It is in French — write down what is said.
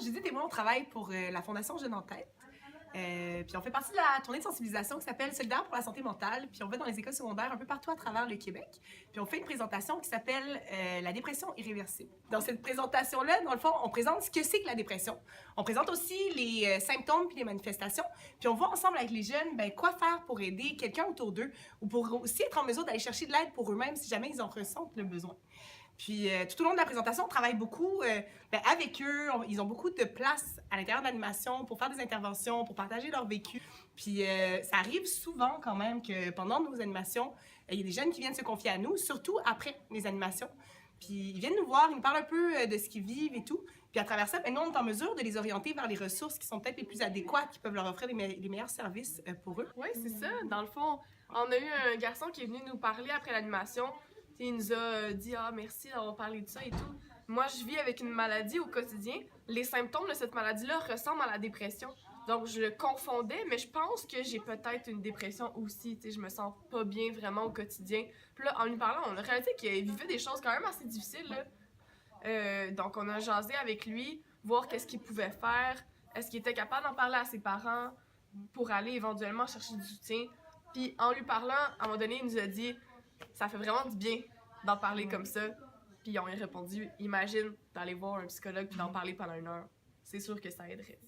Judith et moi, on travaille pour la Fondation Jeunes en Tête. Puis on fait partie de la tournée de sensibilisation qui s'appelle Solidaires pour la santé mentale. Puis on va dans les écoles secondaires un peu partout à travers le Québec. Puis on fait une présentation qui s'appelle La dépression irréversible. Dans cette présentation-là, dans le fond, on présente ce que c'est que la dépression. On présente aussi les symptômes puis les manifestations. Puis on voit ensemble avec les jeunes quoi faire pour aider quelqu'un autour d'eux ou pour aussi être en mesure d'aller chercher de l'aide pour eux-mêmes si jamais ils en ressentent le besoin. Puis tout au long de la présentation, on travaille beaucoup avec eux. Ils ont beaucoup de place à l'intérieur de l'animation pour faire des interventions, pour partager leur vécu. Puis ça arrive souvent quand même que pendant nos animations, il y a des jeunes qui viennent se confier à nous, surtout après les animations. Puis ils viennent nous voir, ils nous parlent un peu de ce qu'ils vivent et tout. Puis à travers ça, nous, on est en mesure de les orienter vers les ressources qui sont peut-être les plus adéquates, qui peuvent leur offrir les meilleurs services pour eux. Oui, c'est ça. Dans le fond, on a eu un garçon qui est venu nous parler après l'animation. Il nous a dit « Ah, merci d'avoir parlé de ça et tout. » Moi, je vis avec une maladie au quotidien. Les symptômes de cette maladie-là ressemblent à la dépression. Donc, je le confondais, mais je pense que j'ai peut-être une dépression aussi. Je me sens pas bien vraiment au quotidien. Puis là, en lui parlant, on a réalisé qu'il vivait des choses quand même assez difficiles, là. Donc, on a jasé avec lui, voir qu'est-ce qu'il pouvait faire. Est-ce qu'il était capable d'en parler à ses parents pour aller éventuellement chercher du soutien. Puis, en lui parlant, à un moment donné, il nous a dit « Ça fait vraiment du bien d'en parler comme ça. » Puis on lui a répondu « Imagine d'aller voir un psychologue puis d'en parler pendant 1 heure. C'est sûr que ça aiderait. »